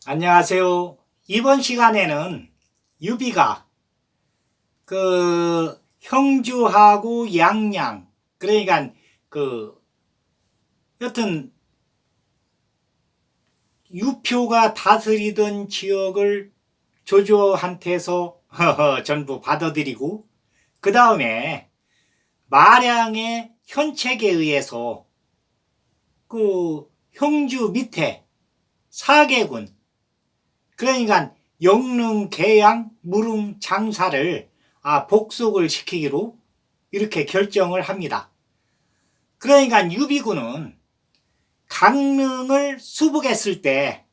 안녕하세요. 이번 시간에는 유비가 형주하고 양양, 그러니까 여튼 유표가 다스리던 지역을 조조한테서 전부 받아들이고, 그 다음에 마량의 현책에 의해서 형주 밑에 사개군, 그러니까 영릉, 계양, 무릉, 장사를 복속을 시키기로 이렇게 결정을 합니다. 그러니까 유비군은 강릉을 수복했을 때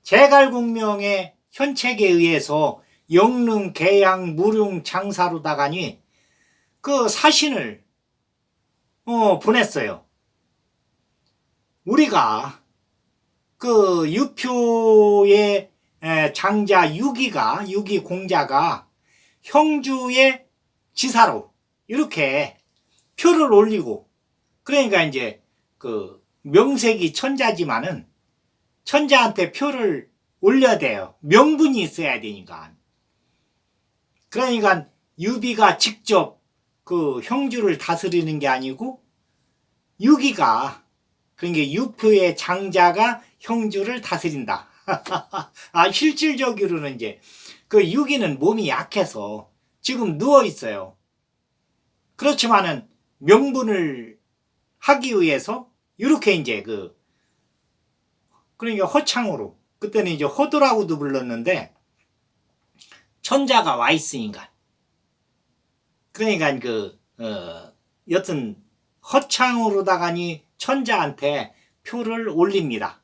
제갈공명의 현책에 의해서 영릉, 계양, 무릉, 장사로다가니 사신을 보냈어요. 우리가 유표의 장자 유기 공자가 형주의 지사로 이렇게 표를 올리고, 그러니까 이제 명색이 천자지만은 천자한테 표를 올려야 돼요. 명분이 있어야 되니까. 그러니까 유비가 직접 형주를 다스리는 게 아니고 유기가, 그러니까 유표의 장자가 형주를 다스린다. 실질적으로는 이제 유기는 몸이 약해서 지금 누워 있어요. 그렇지만은 명분을 하기 위해서 이렇게 이제 그러니까 허창으로, 그때는 이제 호도라고도 불렀는데 천자가 와 있으니까, 그러니까 여튼 허창으로다가니 천자한테 표를 올립니다.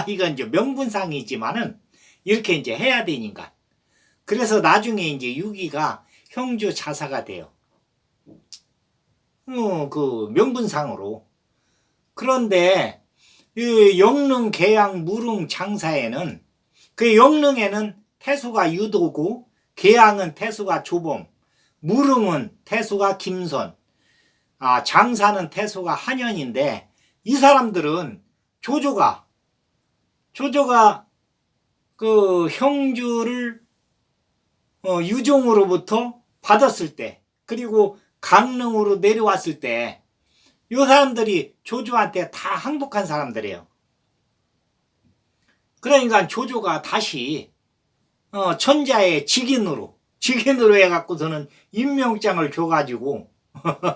이건 이제 명분상이지만은 이렇게 이제 해야 되니까. 그래서 나중에 이제 유기가 형주 자사가 돼요. 명분상으로. 그런데 영릉, 계양, 무릉, 장사에는 영릉에는 태수가 유도고, 계양은 태수가 조봉, 무릉은 태수가 김선, 장사는 태수가 한현인데, 이 사람들은 조조가 형주를 유종으로부터 받았을 때, 그리고 강릉으로 내려왔을 때 이 사람들이 조조한테 다 항복한 사람들이에요. 그러니까 조조가 다시 천자의 직인으로 해갖고서는 임명장을 줘가지고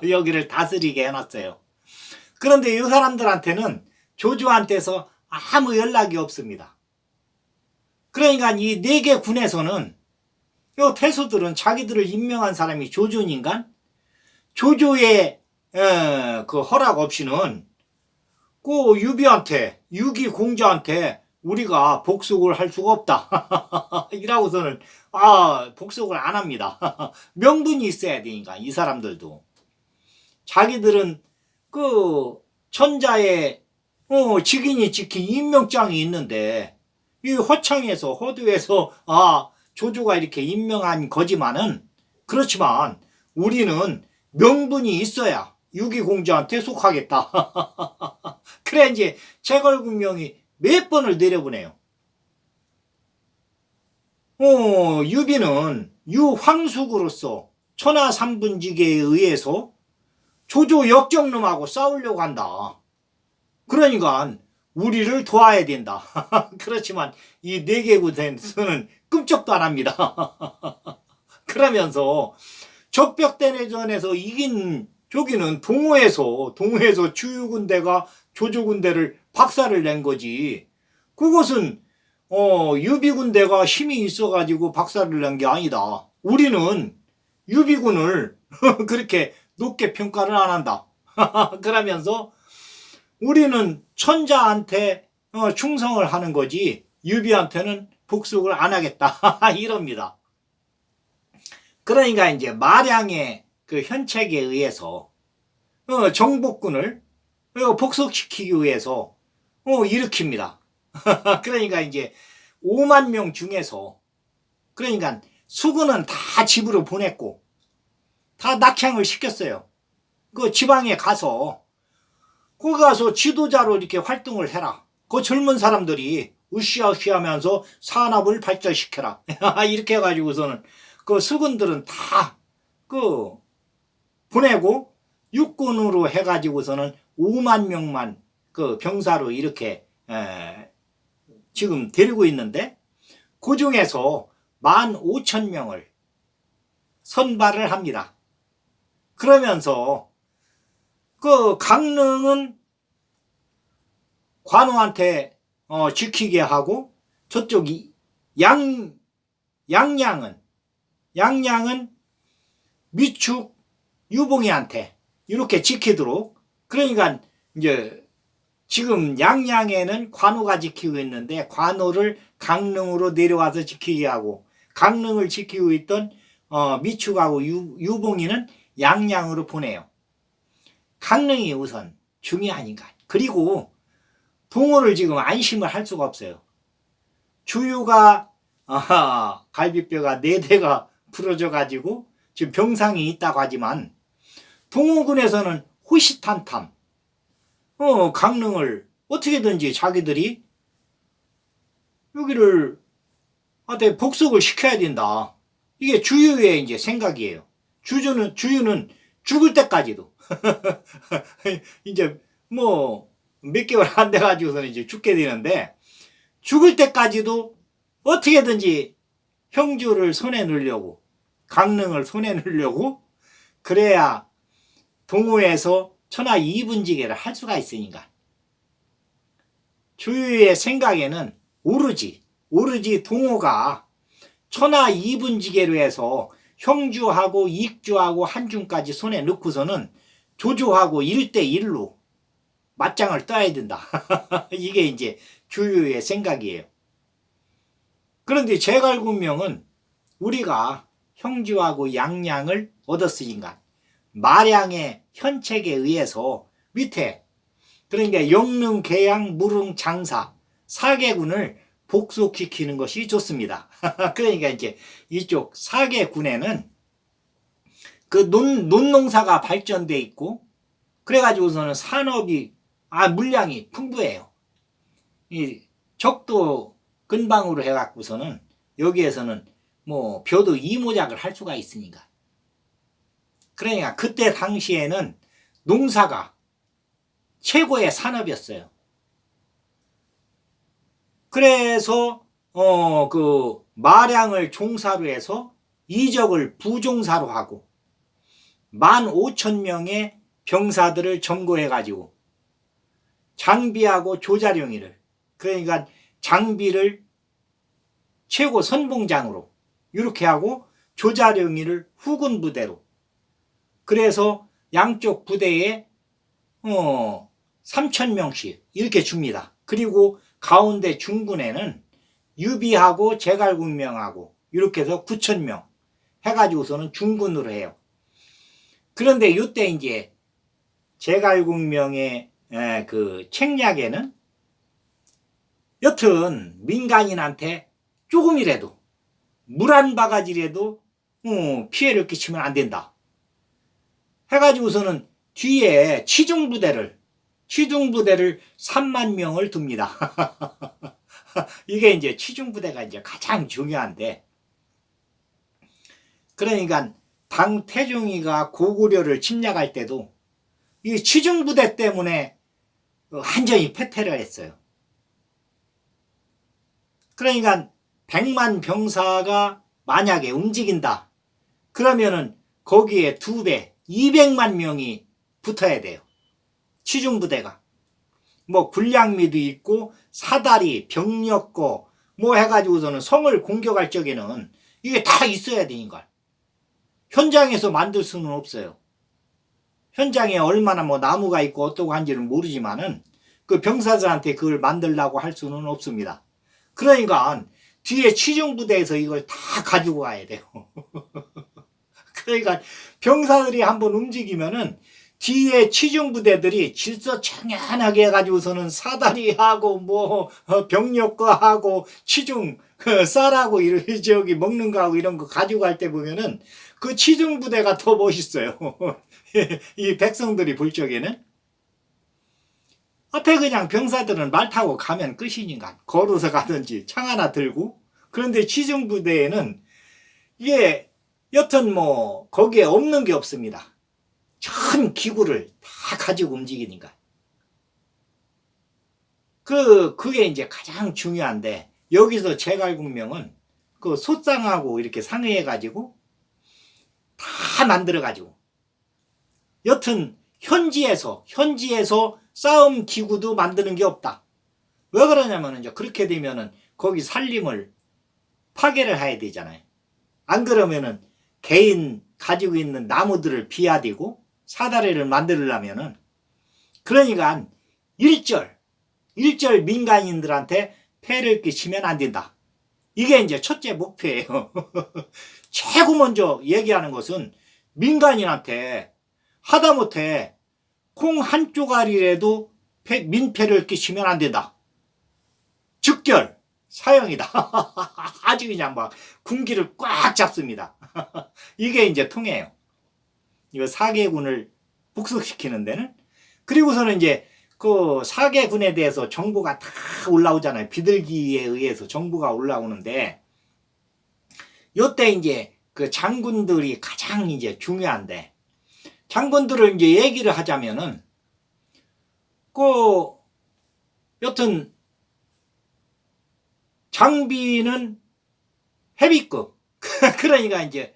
여기를 다스리게 해놨어요. 그런데 이 사람들한테는 조조한테서 아무 연락이 없습니다. 그러니까 이 4개 군에서는 이 태수들은 자기들을 임명한 사람이 조조인간, 조조의 허락 없이는 유비한테, 유기 공자한테 우리가 복속을 할 수가 없다. 이라고서는 복속을 안 합니다. 명분이 있어야 되니까. 이 사람들도 자기들은 천자의 직인이 찍힌 임명장이 있는데, 이 호도에서 조조가 이렇게 임명한 거지만은, 그렇지만 우리는 명분이 있어야 유기공자한테 속하겠다. 그래 이제 제갈공명이 몇 번을 내려보내요. 유비는 유황숙으로서 천하삼분지계에 의해서 조조 역정놈하고 싸우려고 한다. 그러니까 우리를 도와야 된다. 그렇지만 이 4개 군에서는 끔찍도 안 합니다. 그러면서 적벽대내전에서 이긴 조기는 동호에서 주유군대가 조조군대를 박살을 낸 거지. 그것은 유비군대가 힘이 있어가지고 박살을 낸 게 아니다. 우리는 유비군을 그렇게 높게 평가를 안 한다. 그러면서 우리는 천자한테 충성을 하는 거지 유비한테는 복속을 안 하겠다. 이럽니다. 그러니까 이제 마량의 현책에 의해서 정복군을 복속시키기 위해서 일으킵니다. 그러니까 이제 5만 명 중에서, 그러니까 수군은 다 집으로 보냈고 다 낙향을 시켰어요. 지방에 가서 거기 가서 지도자로 이렇게 활동을 해라. 젊은 사람들이 으쌰으쌰 하면서 산업을 발전시켜라. 이렇게 해가지고서는 그 수군들은 다 그 보내고 육군으로 해가지고서는 5만 명만 그 병사로 이렇게 지금 데리고 있는데 그 중에서 15,000명을 선발을 합니다. 그러면서 그 강릉은 관우한테 지키게 하고 저쪽 양양은 미축 유봉이한테 이렇게 지키도록. 그러니까 이제 지금 양양에는 관우가 지키고 있는데 관우를 강릉으로 내려와서 지키게 하고 강릉을 지키고 있던 미축하고 유봉이는 양양으로 보내요. 강릉이 우선 중요하니까. 그리고 동호를 지금 안심을 할 수가 없어요. 주유가 갈비뼈가 4대가 부러져 가지고 지금 병상이 있다고 하지만 동호군에서는 호시탐탐 강릉을 어떻게든지 자기들이 여기를 복속을 시켜야 된다. 이게 주유의 이제 생각이에요. 주유는 죽을 때까지도 이제 뭐 몇 개월 안 돼가지고서는 이제 죽게 되는데 죽을 때까지도 어떻게든지 형주를 손에 넣으려고 강릉을 손에 넣으려고 그래야 동호에서 천하 이분지계를 할 수가 있으니까. 주유의 생각에는 오로지 동호가 천하 이분지계로 해서 형주하고 익주하고 한중까지 손에 넣고서는 조조하고 1대1로 맞짱을 떠야 된다. 이게 이제 주유의 생각이에요. 그런데 제갈군명은 우리가 형주하고 양양을 얻었으니까 마량의 현책에 의해서 밑에 그러니까 영릉, 계양, 무릉, 장사 4개군을 복속시키는 것이 좋습니다. 그러니까 이제 이쪽 4개군에는 그 논농사가 발전돼 있고 그래가지고서는 산업이 물량이 풍부해요. 이 적도 근방으로 해갖고서는 여기에서는 뭐 벼도 이모작을 할 수가 있으니까. 그러니까 그때 당시에는 농사가 최고의 산업이었어요. 그래서 그 마량을 종사로 해서 이적을 부종사로 하고 15,000명의 병사들을 점거해가지고 장비하고 조자룡이를 그러니까 장비를 최고 선봉장으로 이렇게 하고 조자룡이를 후군 부대로 그래서 양쪽 부대에 3,000명씩 이렇게 줍니다. 그리고 가운데 중군에는 유비하고 제갈군명하고 이렇게 해서 9,000명 해가지고서는 중군으로 해요. 그런데 이때 이제 제갈군명의 그 책략에는 여튼 민간인한테 조금이라도 물 한 바가지라도 피해를 끼치면 안 된다 해가지고서는 뒤에 치중부대를 3만 명을 둡니다. 이게 이제 치중부대가 이제 가장 중요한데 그러니까 당태종이가 고구려를 침략할 때도 이 치중부대 때문에 완전히 패퇴를 했어요. 그러니까 100만 병사가 만약에 움직인다 그러면은 거기에 2배 200만 명이 붙어야 돼요. 치중부대가 뭐 군량미도 있고 사다리 병력고 뭐 해가지고서는 성을 공격할 적에는 이게 다 있어야 되니까 현장에서 만들 수는 없어요. 현장에 얼마나 뭐 나무가 있고 어떠고 한지는 모르지만은 그 병사들한테 그걸 만들라고 할 수는 없습니다. 그러니까 뒤에 치중부대에서 이걸 다 가지고 가야 돼요. 그러니까 병사들이 한번 움직이면은 뒤에 치중부대들이 질서청연하게 해가지고서는 사다리하고 뭐 병력거하고 치중 쌀하고 저기 먹는 거하고 이런 거 가지고 갈 때 보면은 그 치중부대가 더 멋있어요. 이 백성들이 볼 적에는 앞에 그냥 병사들은 말 타고 가면 끝이니까 걸어서 가든지 창 하나 들고. 그런데 치중부대에는 이게 여튼 뭐 거기에 없는 게 없습니다. 큰 기구를 다 가지고 움직이니까. 그게 이제 가장 중요한데, 여기서 제갈공명은 그 솥상하고 이렇게 상의해가지고 다 만들어가지고, 여튼 현지에서 싸움 기구도 만드는 게 없다. 왜 그러냐면 이제 그렇게 되면은 거기 산림을 파괴를 해야 되잖아요. 안 그러면은 개인 가지고 있는 나무들을 비아대고 사다리를 만들려면은, 그러니까 일절 민간인들한테 폐를 끼치면 안 된다. 이게 이제 첫째 목표예요. 최고 먼저 얘기하는 것은 민간인한테 하다못해 콩 한 쪼가리라도 민폐를 끼치면 안 된다. 즉결 사형이다. 아주 그냥 막 군기를 꽉 잡습니다. 이게 이제 통해요. 이거 사개군을 복속시키는 데는. 그리고서는 이제 그 사개군에 대해서 정보가 다 올라오잖아요. 비둘기에 의해서 정보가 올라오는데, 요때 이제 그 장군들이 가장 이제 중요한데, 장군들을 이제 얘기를 하자면은, 여튼 장비는 헤비급. 그러니까 이제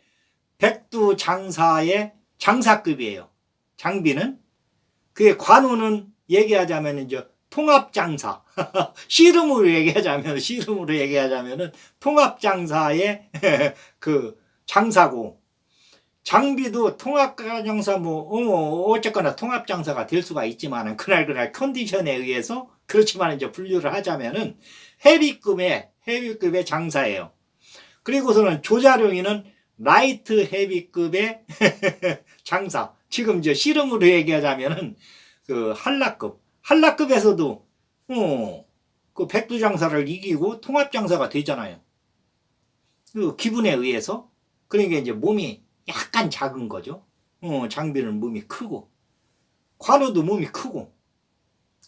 백두 장사의 장사급이에요. 장비는. 그게 관우는 얘기하자면 이제 통합장사. 씨름으로 얘기하자면은 통합장사의 그 장사고, 장비도 통합장사 어쨌거나 통합장사가 될 수가 있지만은 그날 컨디션에 의해서, 그렇지만 이제 분류를 하자면은 헤비급의 장사예요. 그리고서는 조자룡이는 라이트 헤비급의 장사. 지금 이제 씨름으로 얘기하자면은 그 한라급에서도 그 백두장사를 이기고 통합장사가 되잖아요. 그 기분에 의해서. 그러니까 이제 몸이 약간 작은 거죠. 장비는 몸이 크고, 관우도 몸이 크고.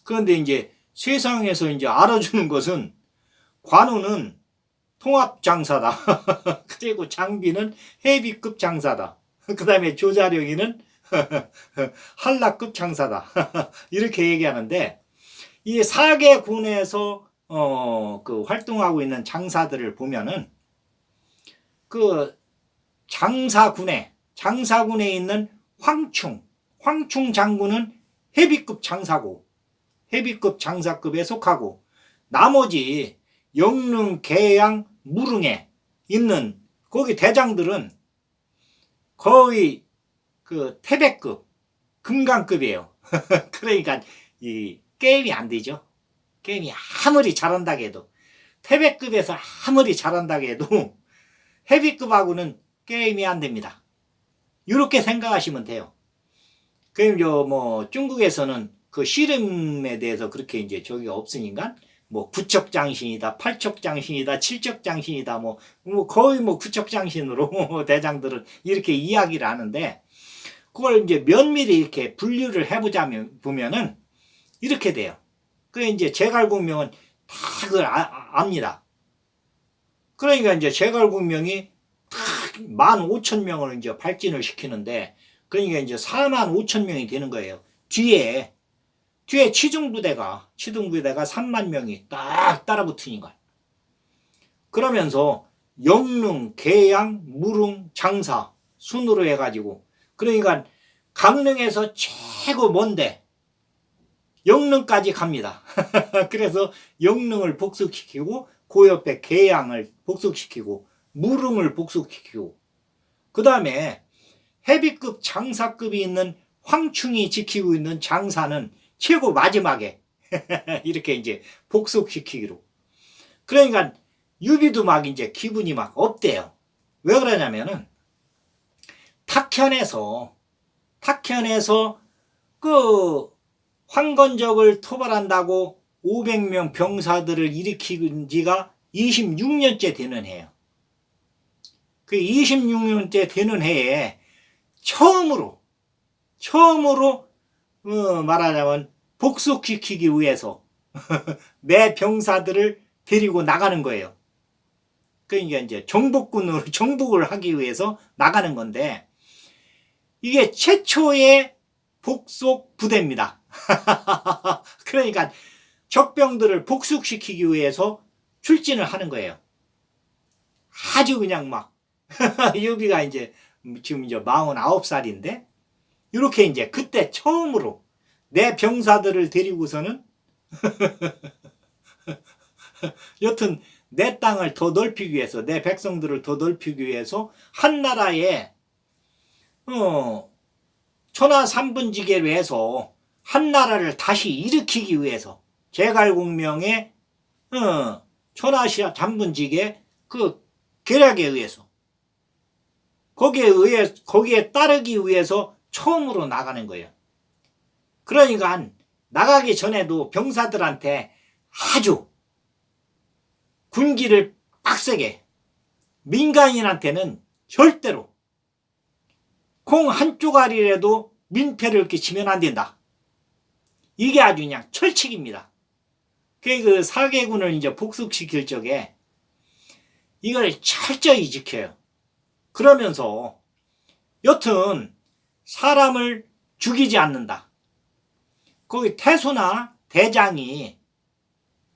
그런데 이제 세상에서 이제 알아주는 것은 관우는 통합장사다. 그리고 장비는 헤비급 장사다. 그 다음에 조자룡이는 한라급 장사다. 이렇게 얘기하는데, 이 사개군에서 그 활동하고 있는 장사들을 보면은, 그 장사군에 있는 황충 장군은 헤비급 장사고, 헤비급 장사급에 속하고, 나머지 영릉, 계양, 무릉에 있는 거기 대장들은 거의 그 태백급, 금강급이에요. 그러니까 이 게임이 안 되죠. 게임이 아무리 잘한다고 해도, 태백급에서 아무리 잘한다고 해도 헤비급하고는 게임이 안 됩니다. 이렇게 생각하시면 돼요. 그럼 중국에서는 그 씨름에 대해서 그렇게 이제 저기가 없으니까 구척장신이다, 팔척장신이다, 칠척장신이다, 거의 구척장신으로 대장들은 이렇게 이야기를 하는데, 그걸 이제 면밀히 이렇게 분류를 보면은 이렇게 돼요. 그 이제 제갈공명은 다 그걸 압니다. 그러니까 이제 제갈공명이 15,000명을 이제 발진을 시키는데, 그러니까 이제 45,000명이 되는 거예요. 뒤에 치중부대가 30,000명이 딱 따라붙으니까. 그러면서 영릉, 계양, 무릉, 장사 순으로 해가지고, 그러니까 강릉에서 최고 먼데 영릉까지 갑니다. 그래서 영릉을 복속시키고, 그 옆에 계양을 복속시키고, 무릉을 복속시키고, 그 다음에 헤비급 장사급이 있는 황충이 지키고 있는 장사는 최고 마지막에 이렇게 이제 복속시키기로. 그러니까 유비도 막 이제 기분이 막 없대요. 왜 그러냐면은 탁현에서 그 황건적을 토벌한다고 500명 병사들을 일으킨 지가 26년째 되는 해예요. 그 26년째 되는 해에 처음으로 말하자면 복속시키기 위해서 내 병사들을 데리고 나가는 거예요. 그러니까 이제 정복을 하기 위해서 나가는 건데, 이게 최초의 복속 부대입니다. 그러니까 적병들을 복속시키기 위해서 출진을 하는 거예요. 아주 그냥 막 유비가 이제 지금 이제 49살인데 이렇게 이제 그때 처음으로 내 병사들을 데리고서는 여튼 내 땅을 더 넓히기 위해서, 내 백성들을 더 넓히기 위해서 한 나라에 천하삼분지계로 해서 한 나라를 다시 일으키기 위해서, 제갈공명의 천하삼분지계 그 계략에 의해서, 거기에 따르기 위해서 처음으로 나가는 거예요. 그러니까 나가기 전에도 병사들한테 아주 군기를 빡세게, 민간인한테는 절대로 콩 한 쪼가리라도 민폐를 끼치면 안 된다. 이게 아주 그냥 철칙입니다. 그 사개군을 이제 복속시킬 적에 이걸 철저히 지켜요. 그러면서 여튼 사람을 죽이지 않는다. 거기 태수나 대장이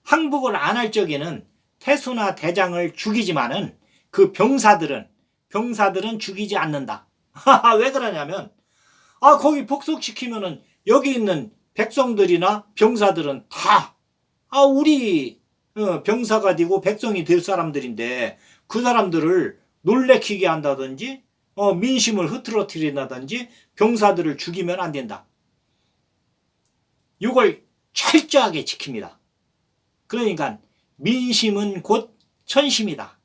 항복을 안 할 적에는 태수나 대장을 죽이지만은 그 병사들은 죽이지 않는다. 왜 그러냐면 거기 복속시키면은 여기 있는 백성들이나 병사들은 다 우리 병사가 되고 백성이 될 사람들인데, 그 사람들을 놀래키게 한다든지 민심을 흐트러뜨린다든지 병사들을 죽이면 안 된다. 이걸 철저하게 지킵니다. 그러니까 민심은 곧 천심이다.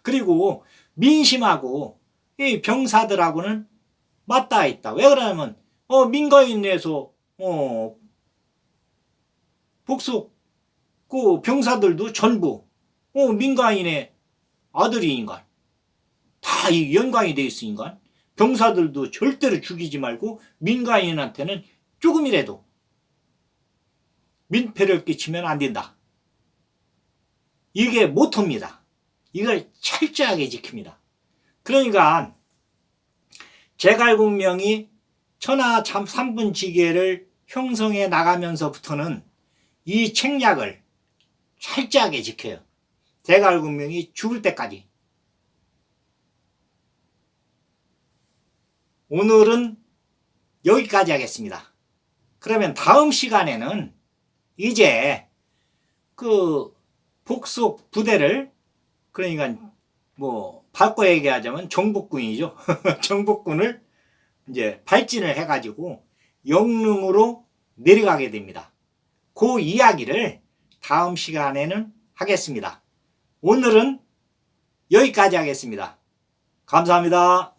그리고 민심하고 이 병사들하고는 맞닿아 있다. 왜 그러냐면 민간인에서 복속 그 병사들도 전부 민간인의 아들이니까 다 이 연관이 돼 있으니까 병사들도 절대로 죽이지 말고 민간인한테는 조금이라도 민폐를 끼치면 안 된다. 이게 모토입니다. 이걸 철저하게 지킵니다. 그러니까 제갈공명이 천하삼분지계를 형성해 나가면서부터는 이 책략을 철저하게 지켜요. 제갈공명이 죽을 때까지. 오늘은 여기까지 하겠습니다. 그러면 다음 시간에는 이제 그 복속 부대를, 그러니까 뭐 바꿔 얘기하자면 정복군이죠. 정복군을 이제 발진을 해가지고 영릉으로 내려가게 됩니다. 그 이야기를 다음 시간에는 하겠습니다. 오늘은 여기까지 하겠습니다. 감사합니다.